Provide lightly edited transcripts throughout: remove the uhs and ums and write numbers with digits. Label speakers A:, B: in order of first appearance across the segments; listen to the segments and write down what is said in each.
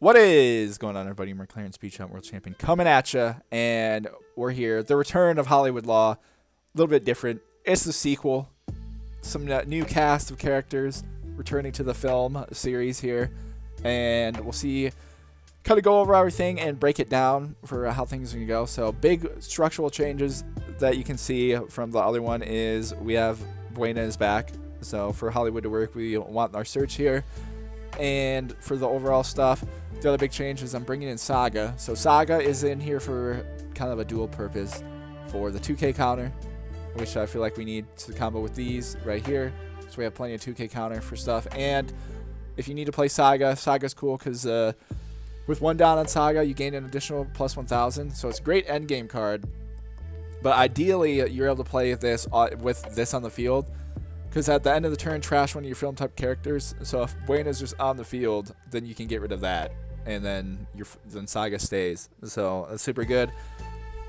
A: What is going on, everybody? McLaren Speed Champ World Champion coming at you, and we're here. The return of Hollywood Law, a little bit different. It's the sequel. Some new cast of characters returning to the film series here, and we'll see, kind of go over everything and break it down for how things are going to go. So big structural changes that you can see from the other one is we have Buena is back. So for Hollywood to work, we want our search here. And for the overall stuff, the other big change is I'm bringing in Saga. So Saga is in here for kind of a dual purpose for the 2K counter, which I feel like we need to combo with these right here. So we have plenty of 2K counter for stuff. And if you need to play Saga, Saga's cool because with one down on Saga, you gain an additional plus 1,000. So it's a great end game card. But ideally, you're able to play this with this on the field. Because at the end of the turn, trash one of your film type characters. So if Buena's just on the field, then you can get rid of that. And then Saga stays. So that's super good.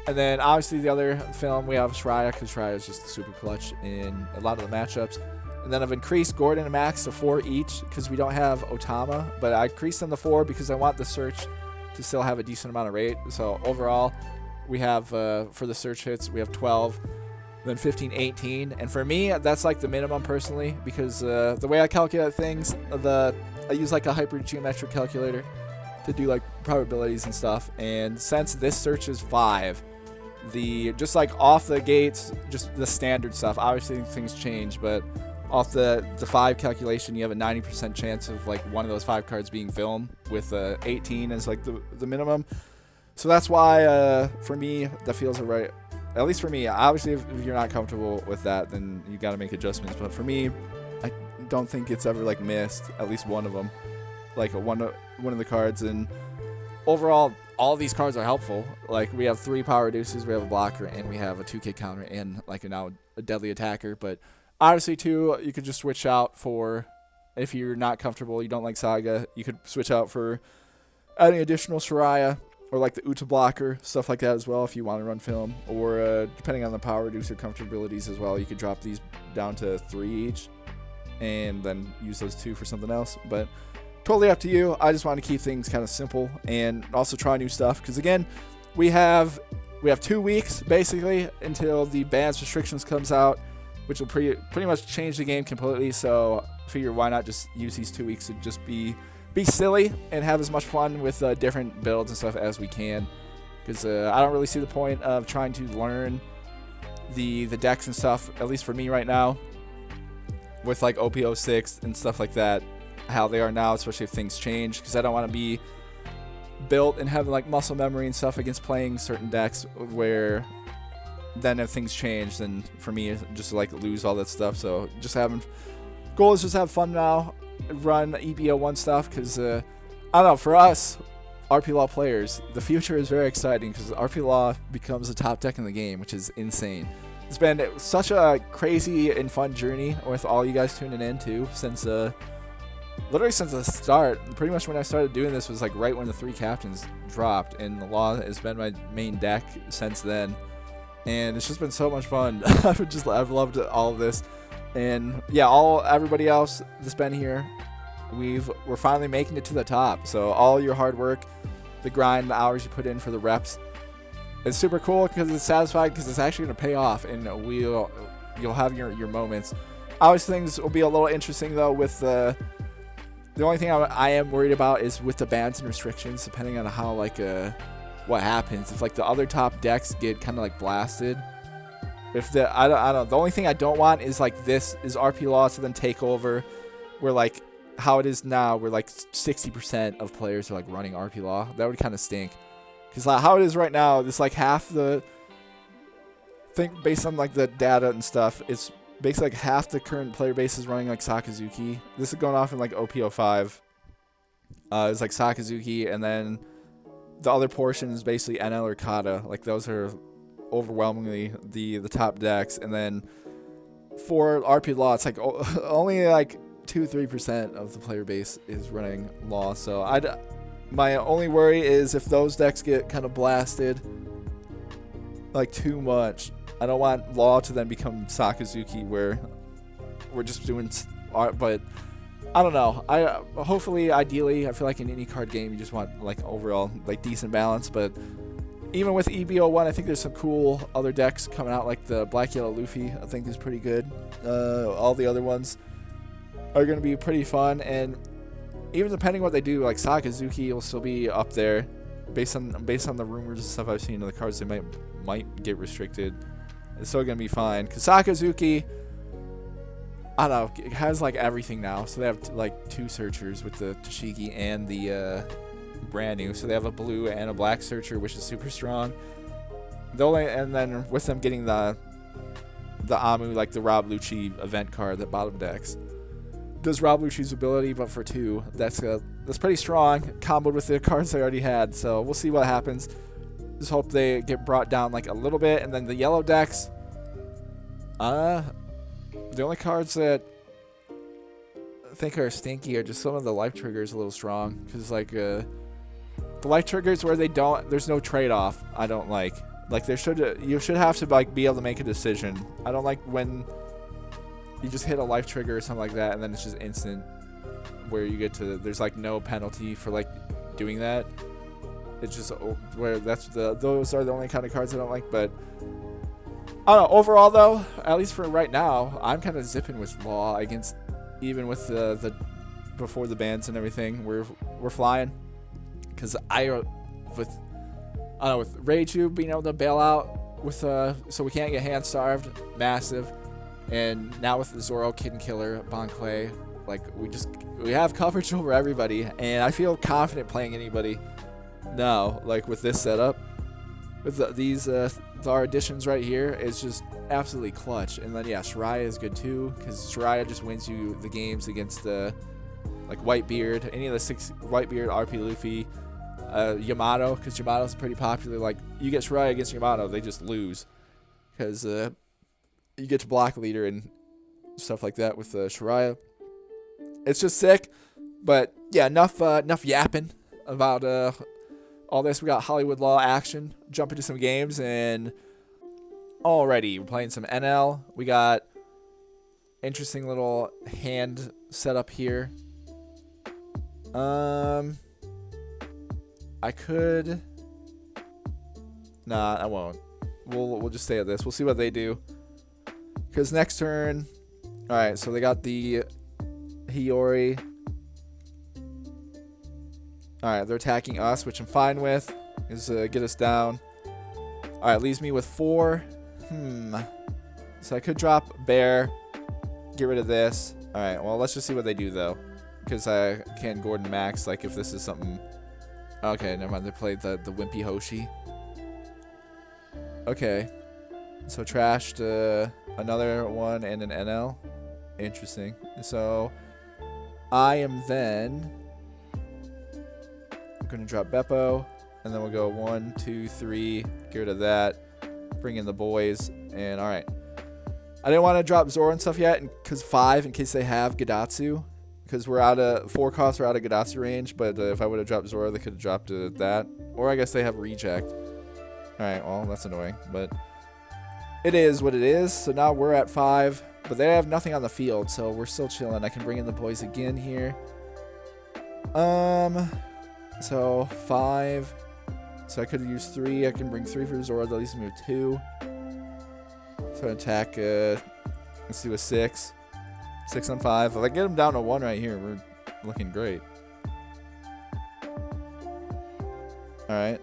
A: And then obviously the other film, we have Shreya, because Shreya is just super clutch in a lot of the matchups. And then I've increased Gordon and Max to 4 each because we don't have Otama. But I increased them to 4 because I want the search to still have a decent amount of rate. So overall, we have, for the search hits, we have 12. Then 15, 18, and for me, that's like the minimum personally, because the way I calculate things, I use like a hypergeometric calculator to do like probabilities and stuff. And since this search is 5, just like off the gates, just the standard stuff. Obviously things change, but off the 5 calculation, you have a 90% chance of like one of those 5 cards being filmed, with 18 as like the minimum. So that's why for me that feels right. At least for me. Obviously, if you're not comfortable with that, then you got to make adjustments. But for me, I don't think it's ever like missed at least one of them, like one of the cards. And overall, all of these cards are helpful. Like we have 3 power reducers, we have a blocker, and we have a 2K counter, and like now a deadly attacker. But obviously, too, you could just switch out for, if you're not comfortable, you don't like Saga, you could switch out for adding additional Shreya. Or like the Uta blocker, stuff like that as well if you want to run film. Or depending on the power reducer comfortabilities as well, you could drop these down to 3 each. And then use those 2 for something else. But totally up to you. I just want to keep things kind of simple. And also try new stuff. Because again, we have 2 weeks basically until the bans restrictions comes out. Which will pretty much change the game completely. So I figure why not just use these 2 weeks to just be silly and have as much fun with different builds and stuff as we can, because I don't really see the point of trying to learn the decks and stuff, at least for me right now, with like OP06 and stuff like that, how they are now, especially if things change, because I don't want to be built and having like muscle memory and stuff against playing certain decks where then if things change, then for me just like lose all that stuff. So just goal is just have fun now, run EB01 stuff, because I don't know, for us RP Law players, the future is very exciting because RP Law becomes the top deck in the game, which is insane. It's been such a crazy and fun journey with all you guys tuning in too, since literally since the start. Pretty much when I started doing this was like right when the 3 captains dropped, and the Law has been my main deck since then, and it's just been so much fun. I've loved all of this. And yeah, everybody else that's been here, we're finally making it to the top. So all your hard work, the grind, the hours you put in for the reps, it's super cool because it's satisfying, because it's actually going to pay off, and you'll have your moments. Obviously, things will be a little interesting though. With the only thing I am worried about is with the bans and restrictions, depending on how like what happens if like the other top decks get kind of like blasted. I don't know. The only thing I don't want is like this is RP Law to then take over, where like how it is now, where like 60% of players are like running RP Law. That would kind of stink, because like how it is right now, it's like half the thing based on like the data and stuff. It's basically like half the current player base is running like Sakazuki. This is going off in like OP05. It's like Sakazuki, and then the other portion is basically Enel or Kata. Like those are overwhelmingly the top decks. And then for RP Law, it's like only like 2-3% of the player base is running Law. So my only worry is if those decks get kind of blasted like too much. I don't want Law to then become Sakazuki, where we're just doing but I don't know. Hopefully, ideally, I feel like in any card game, you just want like overall like decent balance. But even with EB01, I think there's some cool other decks coming out, like the Black Yellow Luffy. I think is pretty good. All the other ones are going to be pretty fun, and even depending what they do, like Sakazuki will still be up there, based on the rumors and stuff I've seen of the cards. They might get restricted. It's still going to be fine because Sakazuki, I don't know, it has like everything now. So they have like 2 searchers with the Toshiki and the brand new. So they have a blue and a black searcher, which is super strong. And then with them getting the Amu, like the Rob Lucci event card that bottom decks, does Rob Lucci's ability, but for 2. That's pretty strong, comboed with the cards they already had. So we'll see what happens. Just hope they get brought down like a little bit. And then the yellow decks, the only cards that I think are stinky are just some of the life triggers a little strong. Because like the life triggers where there's no trade-off, I don't like. Like you should have to like be able to make a decision. I don't like when you just hit a life trigger or something like that and then it's just instant, where you get to, there's like no penalty for like doing that. It's just where those are the only kind of cards I don't like. But I don't know, overall though, at least for right now, I'm kind of zipping with Law against, even with the before the bans and everything, we're flying. Because with Reiju being able to bail out with so we can't get hand starved, massive. And now with the Zoro, Kid and Killer, Bon Clay, like we have coverage over everybody, and I feel confident playing anybody now. Like with this setup, with these our additions right here, is just absolutely clutch. And then yeah, Shiraya is good too, because Shiraya just wins you the games against the like Whitebeard, any of the 6 Whitebeard, RP Luffy, Yamato, because Yamato's pretty popular. Like you get Shiraya against Yamato, they just lose, because you get to block leader and stuff like that with Shiraya. It's just sick. But yeah, enough yapping about all this. We got Hollywood Law action. Jump into some games, and already we're playing some Enel. We got interesting little hand setup here. I could. Nah, I won't. We'll just stay at this. We'll see what they do. Because next turn, all right. So they got the Hiyori. All right, they're attacking us, which I'm fine with. Is get us down. All right, leaves me with 4. So I could drop Bear, get rid of this. All right, well, let's just see what they do though, because I can't Gordon Max. Like if this is something. Okay, never mind. They played the Wimpy Hoshi. Okay, so trashed another one and an NL. Interesting. So I am then going to drop Beppo, and then we'll go 1, 2, 3, get rid of that, bring in the boys, and all right. I didn't want to drop Zoro and stuff yet, because 5, in case they have Gadatsu, because we're out of 4 costs, we're out of Gadatsu range. But if I would have dropped Zoro, they could have dropped that, or I guess they have reject. All right, well, that's annoying, but it is what it is. So now we're at 5, but they have nothing on the field, so we're still chilling. I can bring in the boys again here. So 5. So I could use 3. I can bring 3 for Zoro. That leaves me with 2. So attack. Let's do a 6. 6 on 5. If I get him down to 1 right here, we're looking great. All right,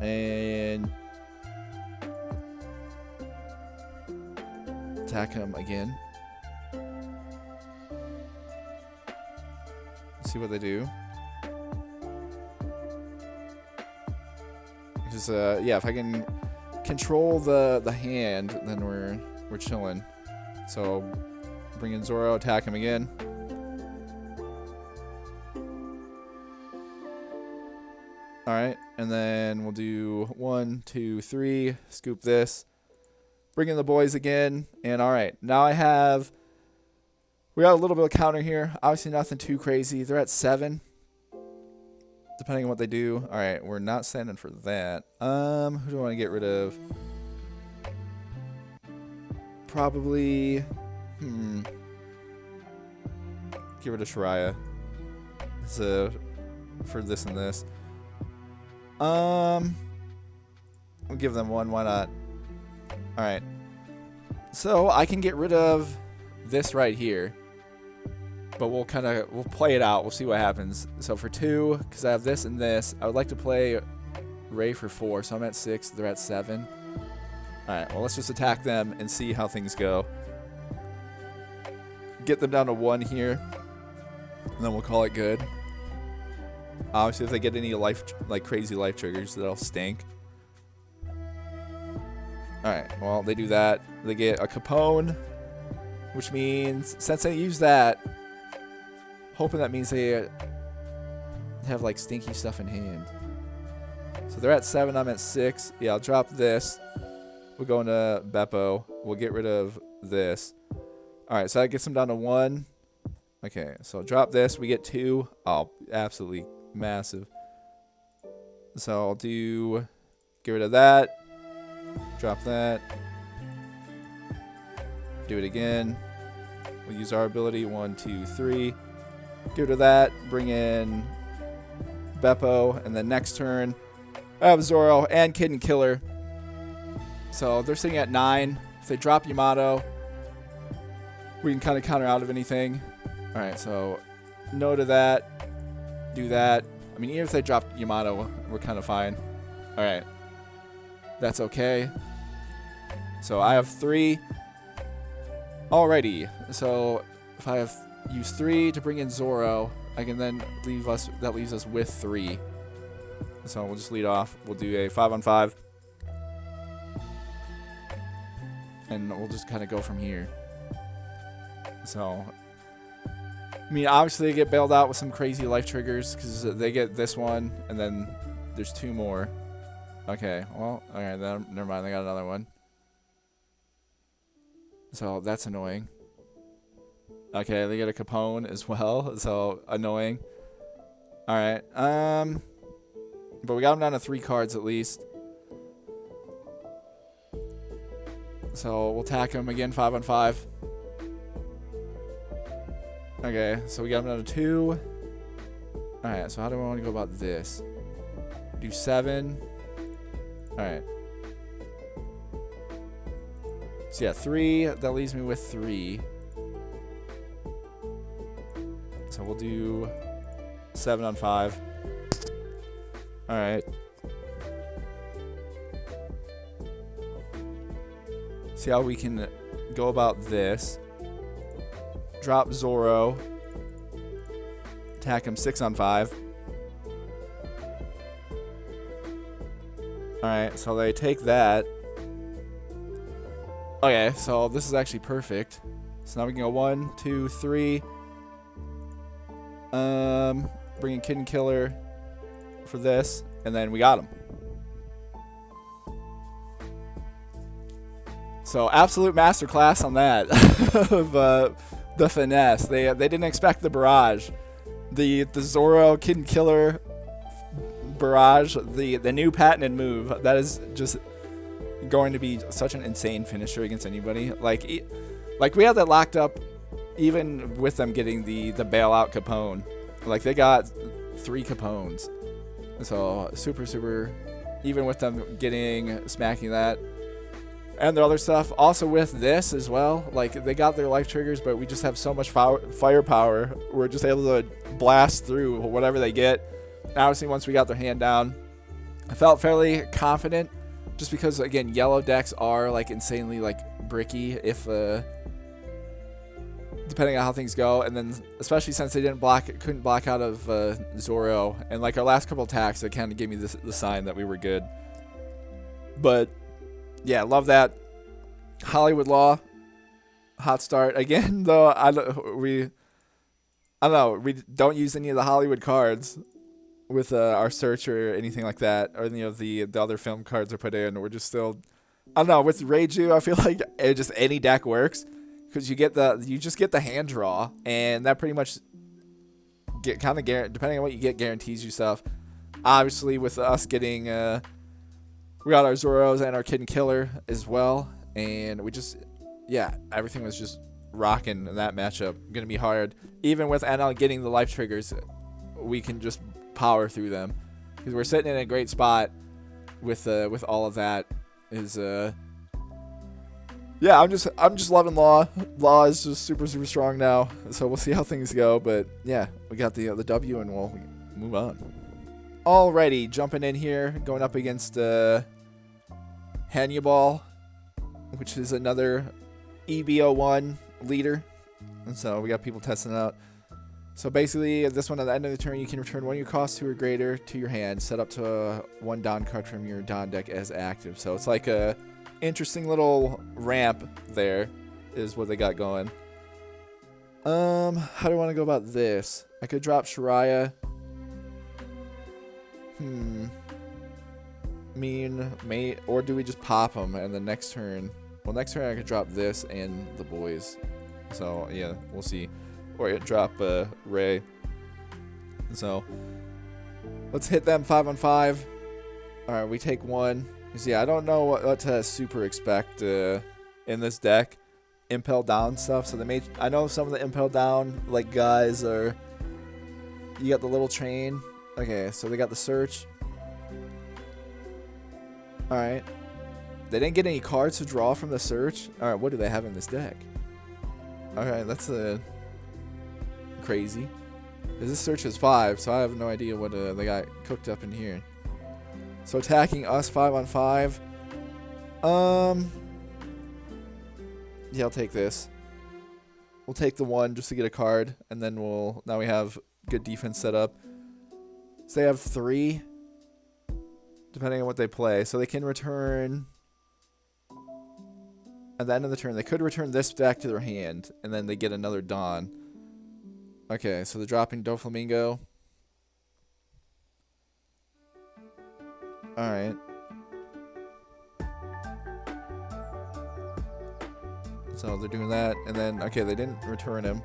A: and attack him again. Let's see what they do. Because yeah, if I can control the hand, then we're chilling. So bring in Zoro, attack him again. All right, and then we'll do 1, 2, 3. Scoop this. Bring in the boys again, and all right. Now we got a little bit of counter here. Obviously nothing too crazy. They're at 7. Depending on what they do. All right, we're not standing for that. Who do I want to get rid of? Probably. Get rid of Shiraya. So for this and this. We'll give them one. Why not? All right. So I can get rid of this right here, but we'll play it out. We'll see what happens. So for 2, because I have this and this, I would like to play Ray for 4. So I'm at 6. They're at 7. All right. Well, let's just attack them and see how things go. Get them down to 1 here, and then we'll call it good. Obviously, if they get any crazy life triggers, that'll stink. Alright, well, they do that. They get a Capone, which means, since they use that, hoping that means they have, like, stinky stuff in hand. So they're at 7, I'm at 6. Yeah, I'll drop this. We'll go into Beppo. We'll get rid of this. Alright, so that gets them down to 1. Okay, so drop this. We get 2. Oh, absolutely massive. So I'll get rid of that. Drop that. Do it again. We'll use our ability. 1, 2, 3. Get rid of that. Bring in Beppo. And then next turn, I have Zoro and Kid and Killer. So they're sitting at 9. If they drop Yamato, we can kind of counter out of anything. Alright, so no to that. Do that. I mean, even if they drop Yamato, we're kind of fine. Alright. That's okay. So I have 3. Alrighty. So if I have used 3 to bring in Zoro, I can then leaves us with 3. So we'll just lead off. We'll do a 5-on-5. And we'll just kind of go from here. So, I mean, obviously they get bailed out with some crazy life triggers because they get this one, and then there's 2 more. Okay, well, alright, then never mind, they got another one. So, that's annoying. Okay, they get a Capone as well, so annoying. Alright, but we got them down to 3 cards at least. So, we'll attack them again, 5-on-5. Okay, so we got them down to 2. Alright, so how do I want to go about this? Do 7. Alright. So yeah, 3. That leaves me with 3. So we'll do 7-on-5. Alright. See how we can go about this. Drop Zoro. Attack him 6-on-5. Alright, so they take that. Okay, so this is actually perfect. So now we can go 1, 2, 3. Bring in Kid and Killer for this. And then we got him. So absolute masterclass on that. of the finesse. They didn't expect the barrage. The Zoro Kid and Killer barrage, the new patented move. That is just going to be such an insane finisher against anybody. Like we had that locked up even with them getting the bailout Capone. Like they got 3 Capones. So super even with them smacking that. And their other stuff, also with this as well. Like, they got their life triggers, but we just have so much firepower. We're just able to blast through whatever they get. Obviously, once we got their hand down, I felt fairly confident. Just because, again, yellow decks are, like, insanely, like, bricky if, depending on how things go. And then, especially since they couldn't block out of Zoro. And, like, our last couple attacks, it kind of gave me the sign that we were good. But yeah, love that. Hollywood Law, hot start again. Though I don't know. We don't use any of the Hollywood cards with our search or anything like that, or any of the other film cards are put in. We're just still, I don't know. With Reiju, I feel like just any deck works because you just get the hand draw, and that pretty much depending on what you get guarantees you stuff. Obviously, with us getting we got our Zoros and our Kid and Killer as well. And we just, yeah, everything was just rocking in that matchup. Gonna be hard. Even with Enel getting the life triggers, we can just power through them because we're sitting in a great spot with all of that. Is yeah, I'm just loving Law. Law is just super strong now. So we'll see how things go. But yeah, we got the W and we'll move on. Alrighty, jumping in here, going up against Hannyabal, which is another EB01 leader. And so we got people testing it out. So basically, this one at the end of the turn, you can return one of your costs 2 or greater to your hand, set up to 1 Don card from your Don deck as active. So it's like a interesting little ramp there, is what they got going. How do I want to go about this? I could drop Shariah. Or do we just pop them and the next turn? Well, next turn I could drop this and the boys. So yeah, we'll see. Or drop Ray. So let's hit them 5-on-5. All right, we take 1. Yeah, I don't know what to super expect in this deck. Impel down stuff. So I know some of the impel down like guys are. You got the little train. Okay, so they got the search. All right. They didn't get any cards to draw from the search. All right, what do they have in this deck? All right, that's crazy. This search is 5, so I have no idea what they got cooked up in here. So attacking us 5-on-5. Yeah, I'll take this. We'll take the 1 just to get a card, and then now we have good defense set up. So they have 3, depending on what they play. So they can return. At the end of the turn, they could return this back to their hand, and then they get another Dawn. Okay, so they're dropping Doflamingo. Alright. So they're doing that, and then, okay, they didn't return him.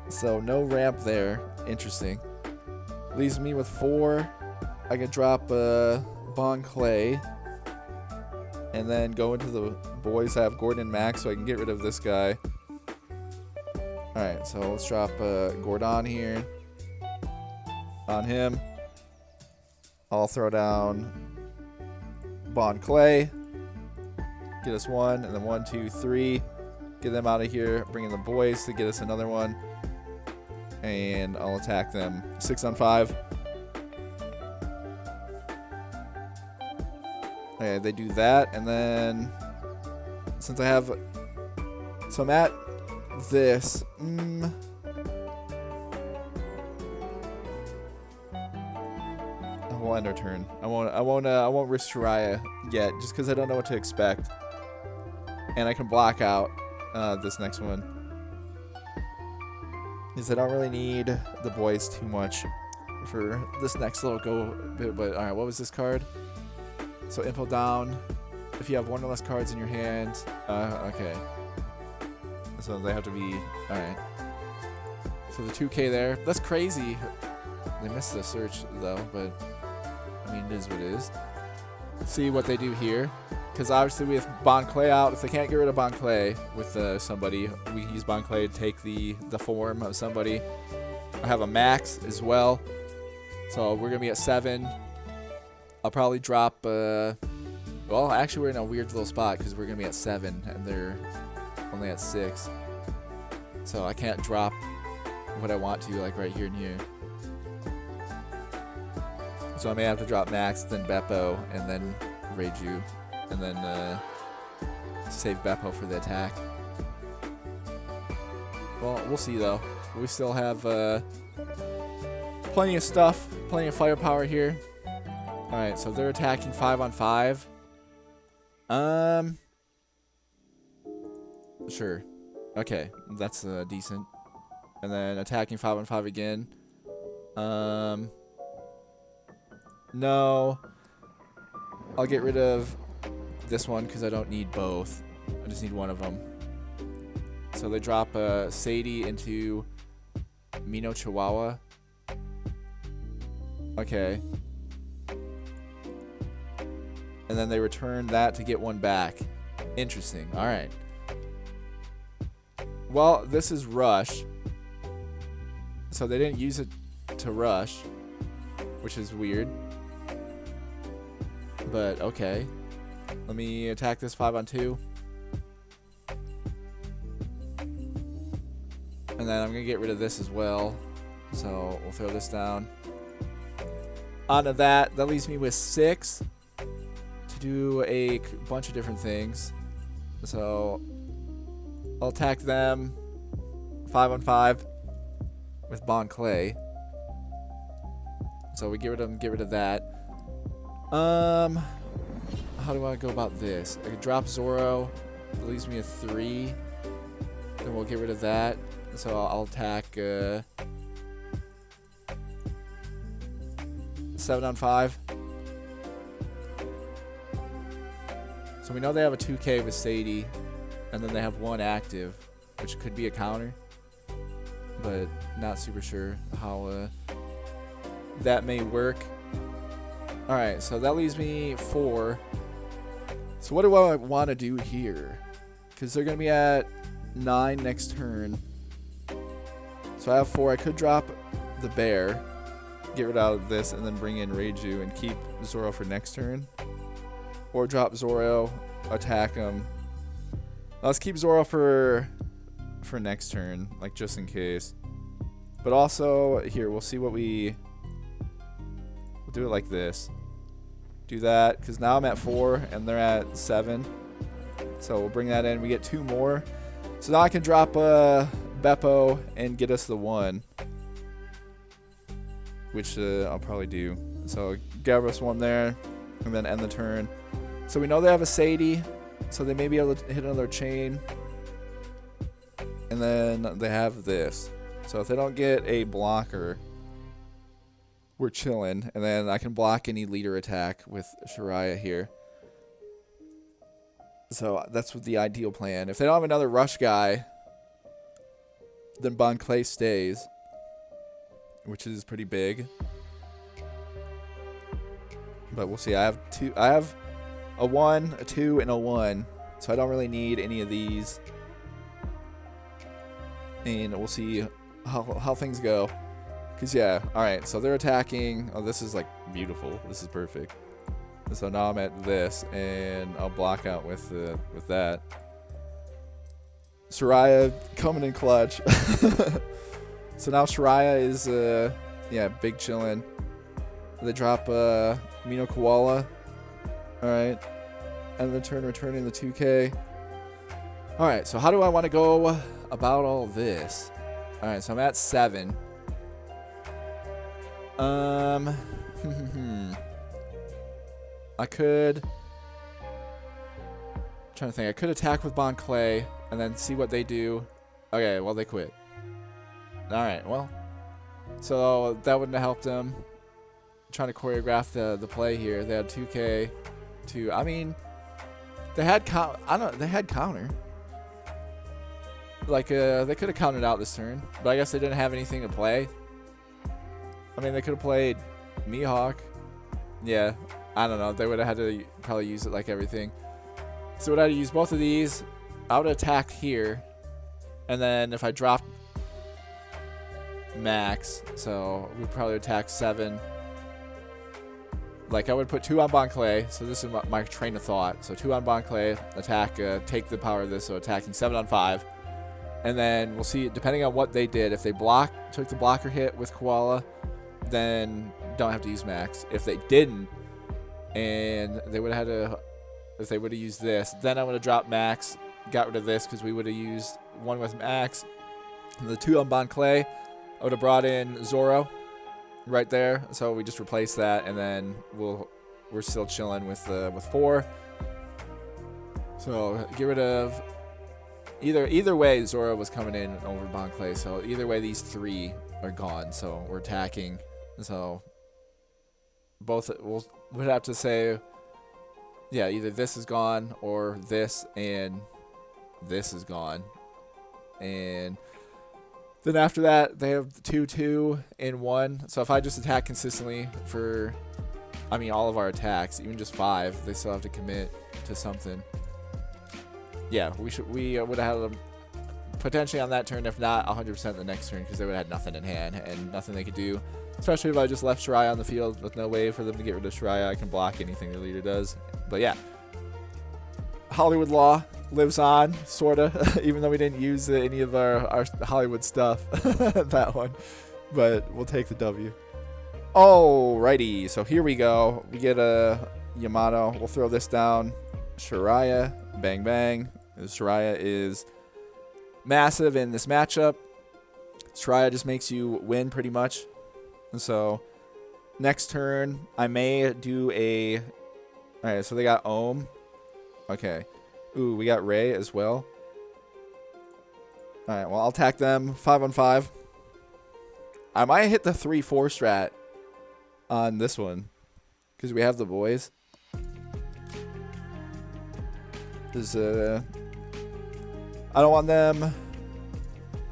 A: So no ramp there. Interesting. Leaves me with 4. I can drop Bon Clay. And then go into the boys. I have Gordon and Max, so I can get rid of this guy. Alright, so let's drop Gordon here. On him. I'll throw down Bon Clay. Get us 1, and then 1, 2, 3. Get them out of here. Bring in the boys to get us another one. And I'll attack them 6-on-5. Okay, they do that, and then since I have, so I'm at this. I will end our turn. I won't risk Shariah yet, just because I don't know what to expect, and I can block out this next one. Because I don't really need the boys too much for this next little go bit. But all right, what was this card? So impel down. If you have 1 or less cards in your hand, okay. So they have to be all right. So the 2K there. That's crazy. They missed the search though, but I mean it is what it is. See what they do here, because obviously with Bon Clay out, if they can't get rid of Bon Clay with somebody, we can use Bon Clay to take the form of somebody. I have a Max as well, so we're gonna be at 7. I'll probably drop, well, actually we're in a weird little spot because we're going to be at 7 and they're only at 6. So I can't drop what I want to, like right here and here. So I may have to drop Max, then Beppo, and then Reiju, and then save Beppo for the attack. Well, we'll see though. We still have plenty of stuff, plenty of firepower here. Alright, so they're attacking 5-on-5. Sure. Okay, that's decent. And then attacking 5-on-5 again. No. I'll get rid of this one because I don't need both. I just need one of them. So they drop Sadie into Mino Chihuahua. Okay. And then they return that to get 1 back. Interesting. All right. Well, this is rush. So they didn't use it to rush, which is weird. But okay. Let me attack this 5-on-2. And then I'm going to get rid of this as well. So we'll throw this down. Onto that. That leaves me with 6 to do a bunch of different things. So I'll attack them 5-on-5 with Bon Clay. So we get rid of that. How do I go about this? I could drop Zoro. That leaves me a 3. Then we'll get rid of that. So I'll attack 7-on-5. So we know they have a 2K with Sadie, and then they have 1 active, which could be a counter, but not super sure how that may work. Alright, so that leaves me 4. So what do I want to do here? Because they're going to be at 9 next turn. So I have 4. I could drop the bear, get rid of this, and then bring in Reiju and keep Zoro for next turn. Or drop Zoro, attack him. Let's keep Zoro for next turn, like just in case. But also, here, we'll see what we'll do it like this. Do that, because now I'm at 4 and they're at 7. So we'll bring that in. We get 2 more. So now I can drop Beppo and get us the 1. Which I'll probably do. So grab us 1 there and then end the turn. So we know they have a Sadie, so they may be able to hit another chain. And then they have this. So if they don't get a blocker, we're chilling. And then I can block any leader attack with Shiraya here. So that's what the ideal plan. If they don't have another rush guy, then Bon Clay stays, which is pretty big. But we'll see. I have a 1, a 2, and a 1. So I don't really need any of these. And we'll see how things go. Because, yeah. Alright, so they're attacking. Oh, this is, like, beautiful. This is perfect. So now I'm at this. And I'll block out with that. Shiraya coming in clutch. So now Shiraya is, big chillin'. They drop Mino Koala. Alright. And the turn returning the 2K. Alright, so how do I want to go about all this? Alright, so I'm at 7. I could... I'm trying to think. I could attack with Bon Clay and then see what they do. Okay, well, they quit. Alright, well. So that wouldn't have helped them. I'm trying to choreograph the play here. They had 2K. I mean, they had counter. Like, they could have counted out this turn, but I guess they didn't have anything to play. I mean, they could have played Mihawk. Yeah, I don't know. They would have had to probably use it like everything. So would I use both of these? I would attack here, and then if I drop Max, so we'd probably attack 7. Like, I would put 2 on Bon Clay, so this is my train of thought. So 2 on Bon Clay, attack, take the power of this, so attacking 7-on-5. And then we'll see, depending on what they did, if they took the blocker hit with Koala, then don't have to use Max. If they didn't, and they would have had to, if they would have used this, then I would have dropped Max, got rid of this, because we would have used 1 with Max. And the 2 on Bon Clay, I would have brought in Zoro right there, so we just replace that, and then we're still chilling with 4. So get rid of either way. Zoro was coming in over Bon Clay, so either way these 3 are gone. So we're attacking. So both we'd have to say, yeah, either this is gone or this and this is gone, and then after that, they have 2, 2, and 1. So if I just attack consistently for, all of our attacks, even just 5, they still have to commit to something. Yeah, we would have had them potentially on that turn, if not 100% the next turn, because they would have had nothing in hand and nothing they could do. Especially if I just left Shiraya on the field with no way for them to get rid of Shiraya. I can block anything their leader does. But yeah, Hollywood Law lives on, sorta, even though we didn't use any of our Hollywood stuff that one. But we'll take the W. Alrighty, so here we go. We get a Yamato. We'll throw this down. Shiraya, bang bang. Shiraya is massive in this matchup. Shiraya just makes you win pretty much. And so next turn, I may do a... Alright, so they got Ohm. Okay. Ooh, we got Ray as well. Alright, well, I'll attack them 5-on-5. I might hit the 3-4 strat on this one, because we have the boys. I don't want them...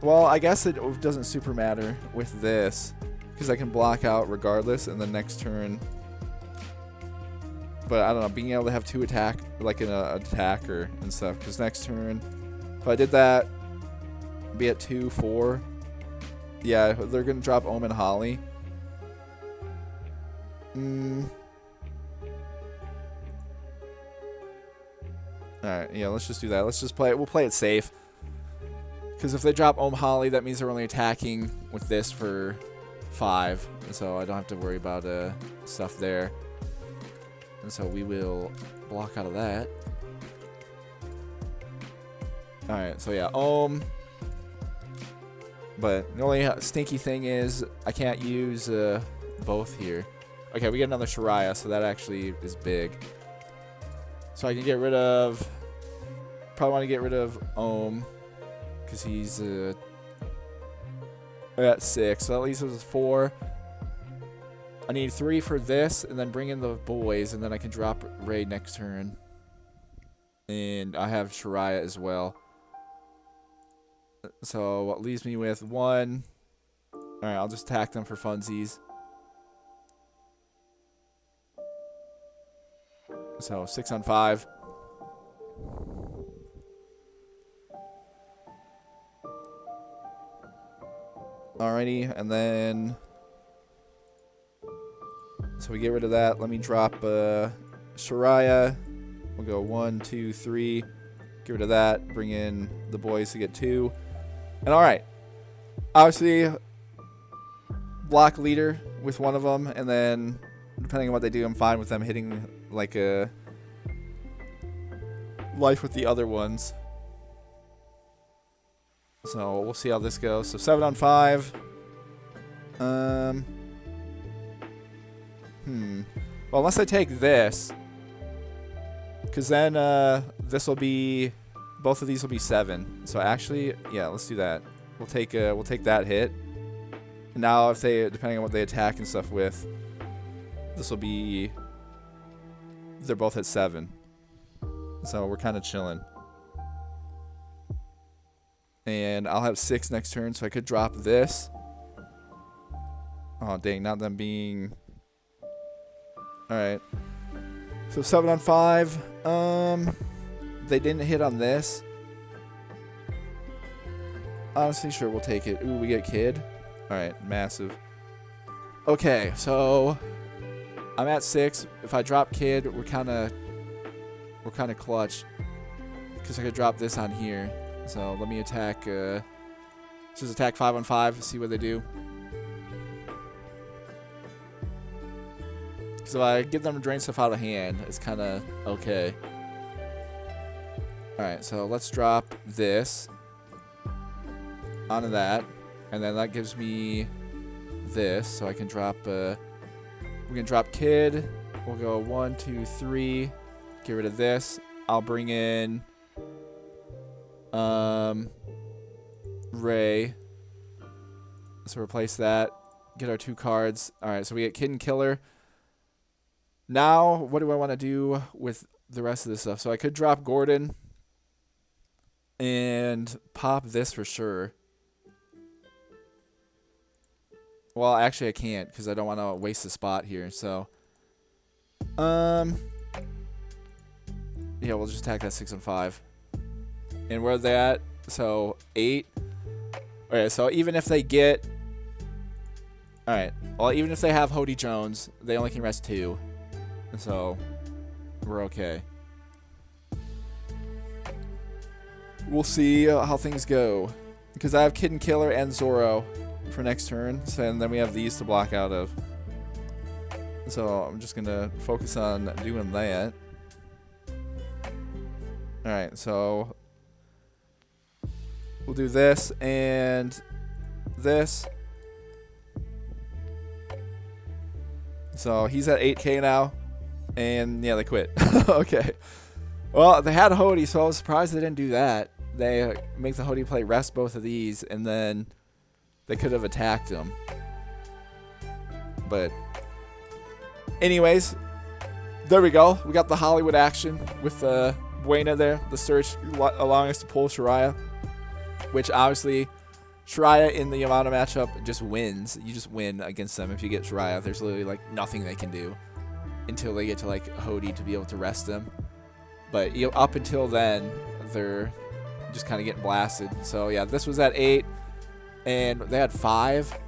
A: Well, I guess it doesn't super matter with this, because I can block out regardless in the next turn. But I don't know, being able to have 2 attack, like an attacker and stuff, because next turn, if I did that, be at 2-4. Yeah, they're going to drop Ohm and Holly. Alright, yeah, let's just do that. Let's just play it. We'll play it safe. Because if they drop Ohm Holly, that means they're only attacking with this for 5. And so I don't have to worry about stuff there. And so we will block out of that. Alright, so yeah, Ohm. But the only stinky thing is I can't use both here. Okay, we get another Shiraya, so that actually is big. So I can get rid of... Probably want to get rid of Ohm, because he's at 6. So that leaves us with 4. I need 3 for this, and then bring in the boys, and then I can drop Ray next turn. And I have Shiraya as well. So what leaves me with 1. Alright, I'll just attack them for funsies. So 6-on-5. Alrighty, and then so we get rid of that. Let me drop Shiraya. We'll go 1, 2, 3. Get rid of that. Bring in the boys to get 2. And alright. Obviously, block leader with one of them, and then depending on what they do, I'm fine with them hitting like a life with the other ones. So we'll see how this goes. So 7-on-5. Well, unless I take this, because then this will be, both of these will be 7. So actually, yeah, let's do that. We'll take that hit. And now if they, depending on what they attack and stuff with, this will be, they're both at 7. So we're kind of chilling. And I'll have 6 next turn, so I could drop this. Oh, dang, not them being... Alright. So 7-on-5. They didn't hit on this. Honestly, sure, we'll take it. Ooh, we get Kid. Alright, massive. Okay, so... I'm at 6. If I drop Kid, we're kind of clutch. Because I could drop this on here. So let me attack, just attack 5-on-5, see what they do. So if I give them to drain stuff out of hand, it's kind of okay. Alright, so let's drop this onto that. And then that gives me this, so I can drop, we can drop Kid. We'll go 1, 2, 3, get rid of this. I'll bring in... Ray. So replace that. Get our 2 cards. Alright, so we get Kid and Killer. Now, what do I want to do with the rest of this stuff? So I could drop Gordon. And pop this for sure. Well, actually I can't, because I don't want to waste a spot here. So, yeah, we'll just attack that 6-on-5. And where are they at? So 8. Okay, so even if they get... Alright, well, even if they have Hody Jones, they only can rest 2. So, we're okay. We'll see how things go. Because I have Kid and Killer and Zoro for next turn. So, and then we have these to block out of. So, I'm just going to focus on doing that. Alright, so... We'll do this and this. So he's at 8K now. And yeah, they quit. Okay. Well, they had Hody, so I was surprised they didn't do that. They make the Hody play rest both of these, and then they could have attacked him. But anyways, there we go. We got the Hollywood action with Buena there. The search allowing us to pull Shiraya. Which obviously, Shiraya in the Yamato matchup just wins. You just win against them if you get Shiraya. There's literally like nothing they can do until they get to like Hody to be able to rest them. But up until then, they're just kind of getting blasted. So yeah, this was at 8, and they had 5.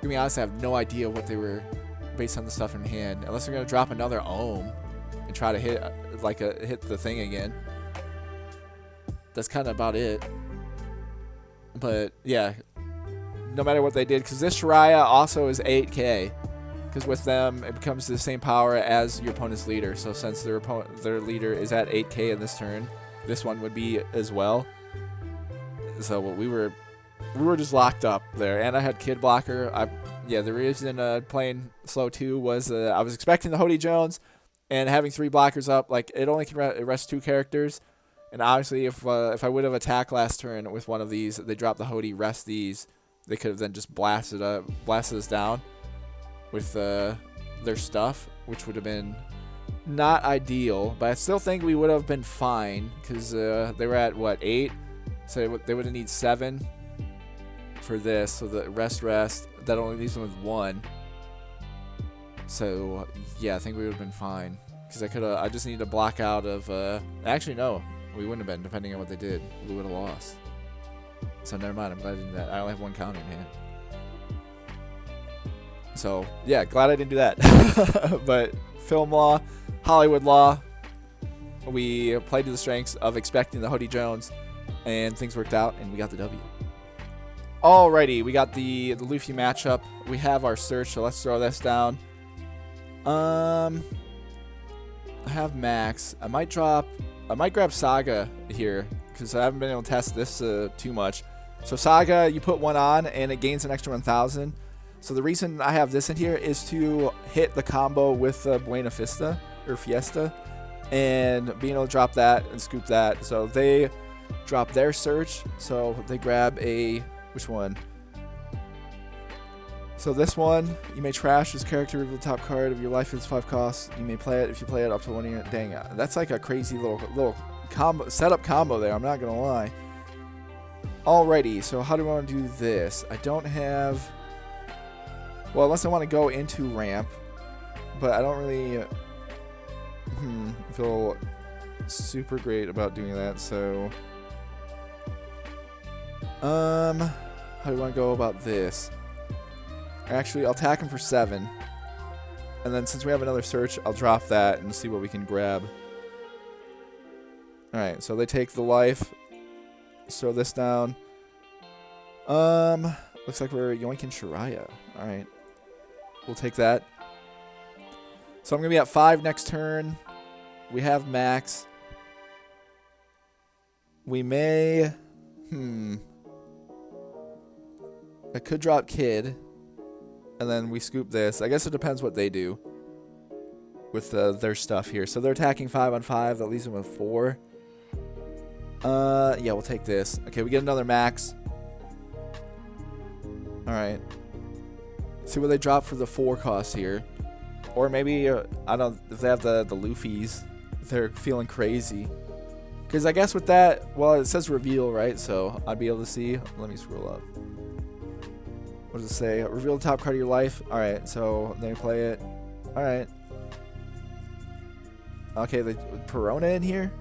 A: To be honest, I have no idea what they were based on the stuff in hand. Unless they're gonna drop another Ohm and try to hit hit the thing again. That's kind of about it. But yeah, no matter what they did, because this Shiraya also is 8K, because with them it becomes the same power as your opponent's leader. So since their leader is at 8K in this turn, this one would be as well. So we were just locked up there, and I had Kid Blocker. Yeah, the reason playing slow 2 was I was expecting the Hody Jones, and having 3 blockers up, like it only can rest 2 characters. And obviously, if I would have attacked last turn with one of these, they dropped the Hody, rest these, they could have then just blasted us down with their stuff, which would have been not ideal. But I still think we would have been fine, because they were at, what, 8? So they would have needed 7 for this. So the rest, that only leaves them with 1. So, yeah, I think we would have been fine. Because I just needed to block out of, actually, no. We wouldn't have been, depending on what they did. We would have lost. So never mind, I'm glad I didn't do that. I only have 1 counter in hand. So, yeah, glad I didn't do that. But film law, Hollywood law, we played to the strengths of expecting the Hody Jones, and things worked out, and we got the W. Alrighty, we got the Luffy matchup. We have our search, so let's throw this down. I have Max. I might grab Saga here, because I haven't been able to test this too much. So Saga, you put 1 on, and it gains an extra 1,000. So the reason I have this in here is to hit the combo with Buena Fiesta, or Fiesta, and being able to drop that and scoop that. So they drop their search, so they grab a... which one? So this one, you may trash this character, reveal the top card of your life is 5 costs. You may play it if you play it up to 1 year. Dang, that's like a crazy little combo, setup combo there, I'm not gonna lie. Alrighty, so how do I want to do this? I don't have... Well, unless I want to go into ramp, but I don't really feel super great about doing that, so... How do I want to go about this? Actually, I'll attack him for 7. And then since we have another search, I'll drop that and see what we can grab. Alright, so they take the life. Throw this down. Looks like we're yoinking Shiraya. Alright. We'll take that. So I'm going to be at 5 next turn. We have Max. We may... I could drop Kid. And then we scoop this. I guess it depends what they do with their stuff here. So they're attacking 5 on 5. That leaves them with 4. Yeah, we'll take this. Okay, we get another Max. Alright. See what they drop for the 4 cost here. Or maybe, I don't know, if they have the Luffy's, they're feeling crazy. Because I guess with that, well, it says reveal, right? So I'd be able to see. Let me scroll up. What does it say? Reveal the top card of your life. Alright, so they play it. Alright. Okay, the Perona in here?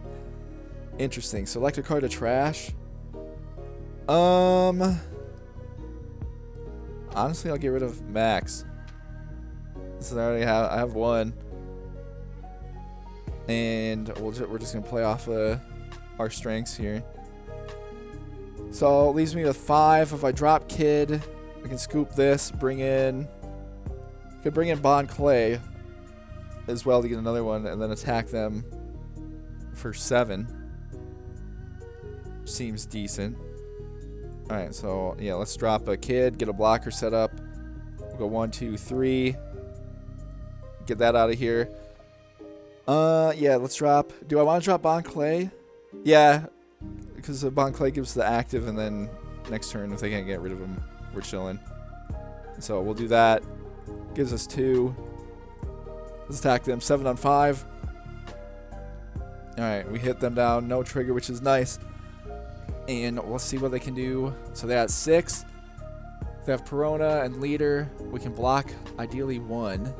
A: Interesting. Select a card to trash. Honestly, I'll get rid of Max. Since I have one. And we're just going to play off our strengths here. So it leaves me with 5. If I drop Kid, I can scoop this, could bring in Bon Clay as well to get another one, and then attack them for 7. Seems decent. Alright, so yeah, let's drop a Kid, get a blocker set up. We'll go 1, 2, 3. Get that out of here. Yeah, let's drop. Do I want to drop Bon Clay? Yeah, because Bon Clay gives the active, and then next turn, if they can't get rid of him, we're chilling. So we'll do that. Gives us 2. Let's attack them. 7 on 5. Alright, we hit them down. No trigger, which is nice. And we'll see what they can do. So they got 6. They have Perona and Leader. We can block, ideally, 1.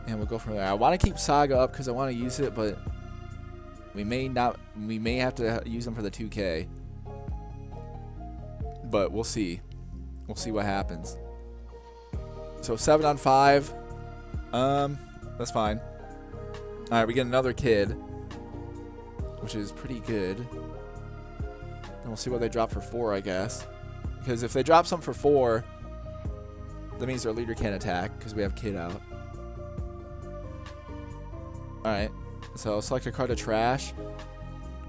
A: And we'll go from there. I want to keep Saga up because I want to use it, but we may not. We may have to use them for the 2K. But we'll see. We'll see what happens. So 7 on 5. That's fine. Alright, we get another Kid, which is pretty good. And we'll see what they drop for 4, I guess. Because if they drop something for 4, that means their leader can't attack because we have Kid out. Alright, so select a card to trash.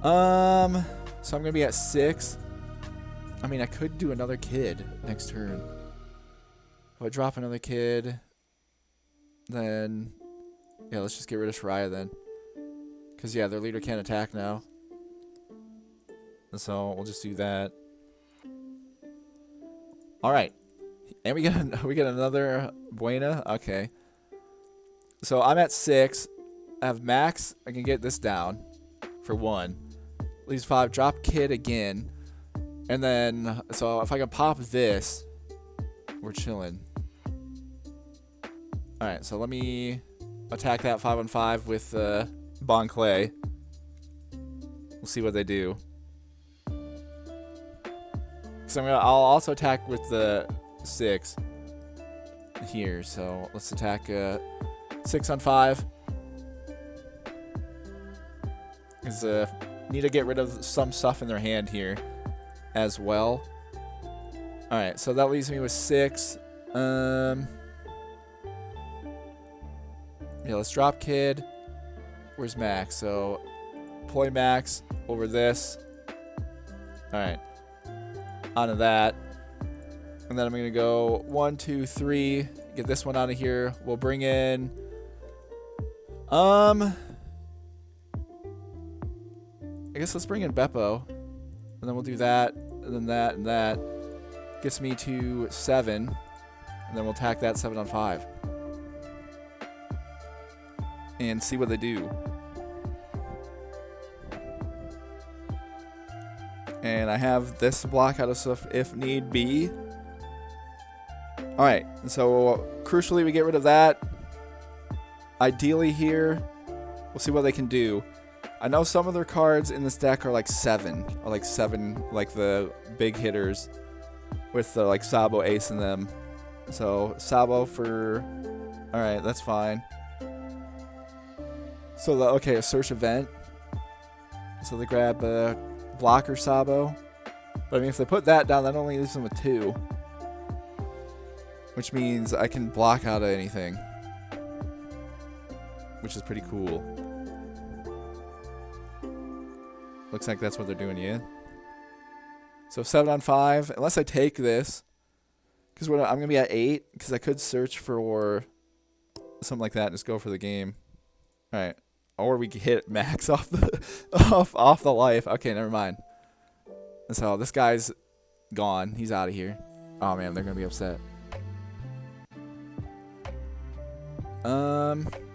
A: So I'm gonna be at 6. I mean, I could do another Kid next turn. If I drop another Kid, then yeah, let's just get rid of Shiraya then. Cause yeah, their leader can't attack now. And so we'll just do that. Alright. And we get another Buena. Okay. So I'm at 6. I have Max. I can get this down for 1. Leaves 5. Drop Kid again. And then, so if I can pop this, we're chilling. Alright, so let me attack that 5 on 5 with Bon Clay. We'll see what they do. So I'll also attack with the 6 here. So let's attack 6 on 5. Because need to get rid of some stuff in their hand here as well. Alright, so that leaves me with 6. Yeah, let's drop Kid. Where's Max? So play Max over this. Alright. Onto that. And then I'm going to go 1, 2, 3. Get this one out of here. We'll bring in... I guess let's bring in Beppo. And then we'll do that. And then that and that. Gets me to 7. And then we'll attack that 7 on 5. And see what they do. And I have this block out of stuff if need be. Alright, so crucially we get rid of that. Ideally here, we'll see what they can do. I know some of their cards in this deck are like 7. Or like 7, like the big hitters. With the like Sabo Ace in them. So Sabo for... Alright, that's fine. So okay, a search event. So they grab blocker Sabo. But I mean, if they put that down, that only leaves them with 2. Which means I can block out of anything. Which is pretty cool. Looks like that's what they're doing, yeah. So 7 on 5. Unless I take this. Because I'm going to be at 8. Because I could search for something like that and just go for the game. Alright. Or we could hit Max off the off the life. Okay, never mind. And so this guy's gone. He's out of here. Oh man, they're gonna be upset.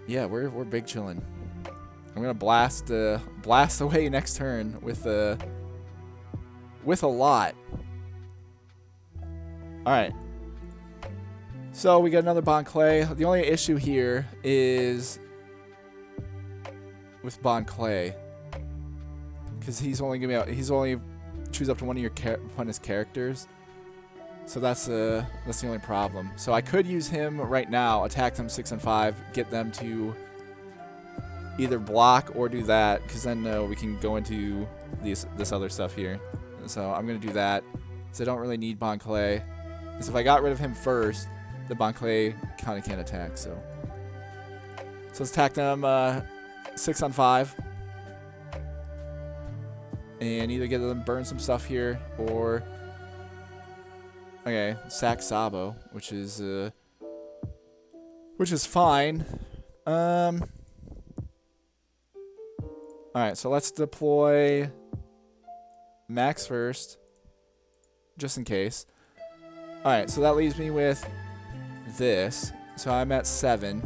A: Yeah, we're big chilling. I'm gonna blast away next turn with a lot. All right. So we got another Bon Clay. The only issue here is with Bon Clay, because he's only choose up to one of your opponent's characters. So that's the only problem. So I could use him right now, attack them 6 and 5, get them to either block or do that, because then we can go into this other stuff here. So I'm going to do that, because I don't really need Bon Clay. Because if I got rid of him first, the Bon Clay kind of can't attack. So let's attack them 6 on 5. And either get them burn some stuff here, or... Okay, sack Sabo, which is fine. Alright, so let's deploy Max first, just in case. Alright, so that leaves me with this. So I'm at 7.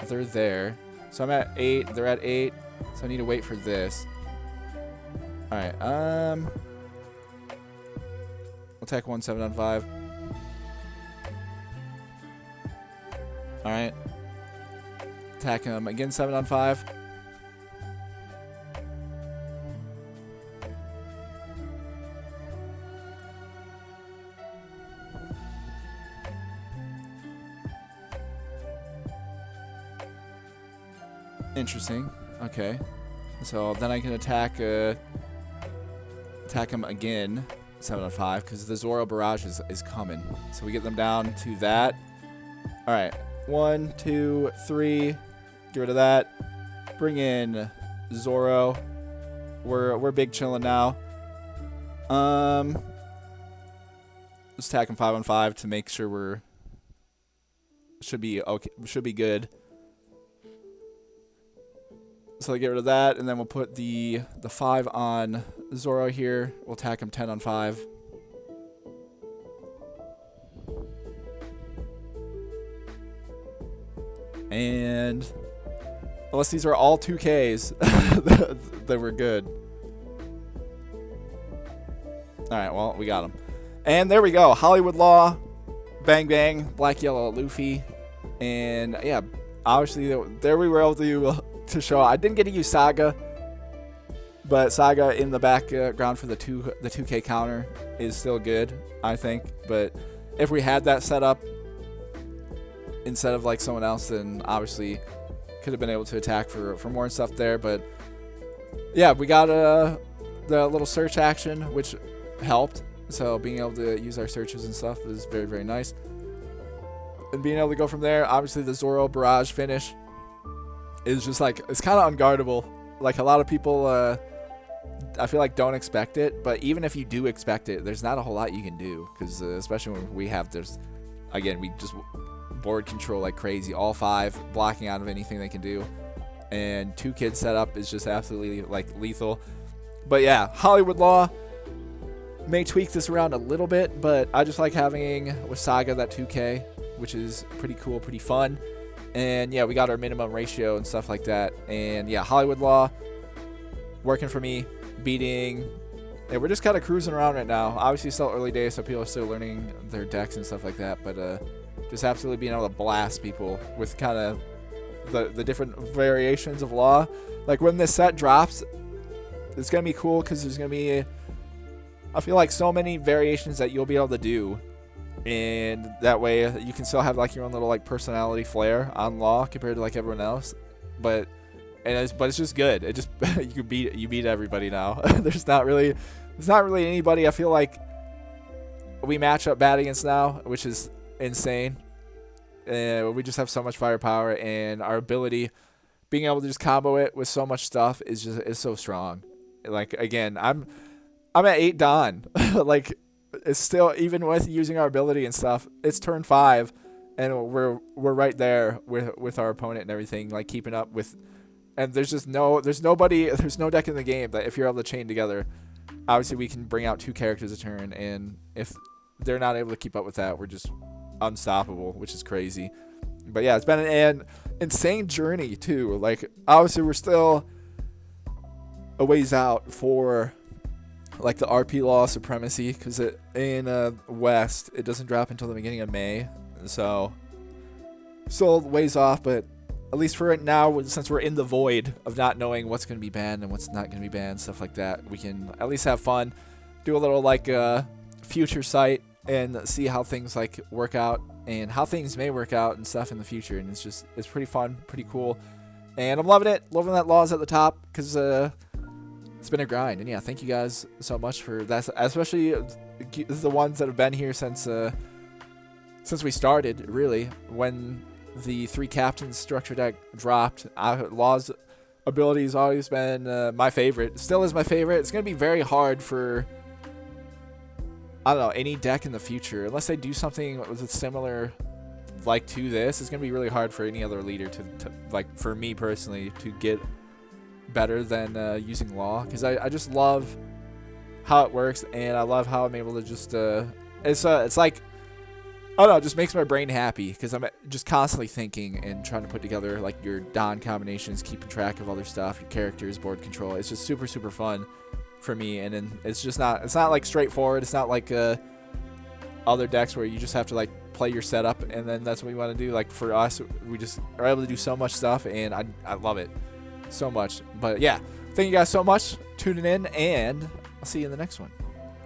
A: They're there. So I'm at 8. They're at 8. So I need to wait for this. Alright, attack 1 7 on 5. Alright. Attack him again 7 on 5. Interesting. Okay. So then I can attack him again 7 on 5, because the Zoro barrage is coming. So we get them down to that. Alright. 1, 2, 3. Get rid of that. Bring in Zoro. We're big chilling now. Let's attack him 5 on 5 to make sure should be okay. Should be good. So I get rid of that, and then we'll put the 5 on Zoro here. We'll attack him 10 on 5. And unless these are all 2Ks, then we're good. Alright, well, we got him. And there we go. Hollywood Law, Bang Bang, Black Yellow Luffy. And yeah, obviously there we were able to show. I didn't get to use Saga, but Saga in the background for the 2K counter is still good, I think. But if we had that set up instead of like someone else, then obviously could have been able to attack for more and stuff there. But yeah, we got the little search action, which helped. So being able to use our searches and stuff is very, very nice. And being able to go from there, obviously the Zoro barrage finish is just like, it's kind of unguardable. Like a lot of people, I feel like don't expect it, but even if you do expect it, there's not a whole lot you can do, because especially when we have again, we just board control like crazy, all 5 blocking out of anything they can do, and 2 kids setup is just absolutely like lethal. But yeah, Hollywood Law may tweak this around a little bit, but I just like having with Saga that 2K, which is pretty cool, pretty fun. And yeah, we got our minimum ratio and stuff like that. And yeah, Hollywood Law working for me, beating. Yeah, we're just kind of cruising around right now. Obviously, still early days, so people are still learning their decks and stuff like that. But just absolutely being able to blast people with kind of the different variations of Law. Like when this set drops, it's gonna be cool because there's gonna be, I feel like, so many variations that you'll be able to do. And that way you can still have like your own little like personality flair on Law compared to like everyone else, but it's just good. It just you beat everybody now. there's not really anybody I feel like we match up bad against now, which is insane. We just have so much firepower, and our ability being able to just combo it with so much stuff is so strong. Like again, I'm at 8 Dawn. Like, it's still, even with using our ability and stuff, it's turn 5, and we're right there with our opponent and everything, like keeping up with. And there's no deck in the game that if you're able to chain together, obviously we can bring out 2 characters a turn, and if they're not able to keep up with that, we're just unstoppable, which is crazy. But yeah, it's been an insane journey too. Like obviously we're still a ways out for like the RP Law supremacy, because in West it doesn't drop until the beginning of May, so still ways off. But at least for right now, since we're in the void of not knowing what's going to be banned and what's not going to be banned, stuff like that, we can at least have fun do a little like future sight and see how things like work out and how things may work out and stuff in the future. And it's pretty fun, pretty cool, and I'm loving it. Loving that Law's at the top because it's been a grind. And yeah, thank you guys so much for that, especially the ones that have been here since we started. Really, when the 3 captains structure deck dropped, Law's ability has always been my favorite. Still is my favorite. It's gonna be very hard for, I don't know, any deck in the future, unless they do something with similar like to this. It's gonna be really hard for any other leader to like, for me personally, to get better than using Law, because I just love how it works, and I love how I'm able to just it's like, I don't know, it just makes my brain happy because I'm just constantly thinking and trying to put together like your Don combinations, keeping track of other stuff, your characters, board control. It's just super fun for me, and then it's not like straightforward. It's not like other decks where you just have to like play your setup and then that's what we want to do. Like for us, we just are able to do so much stuff, and I love it so much. But yeah, thank you guys so much tuning in, and I'll see you in the next one.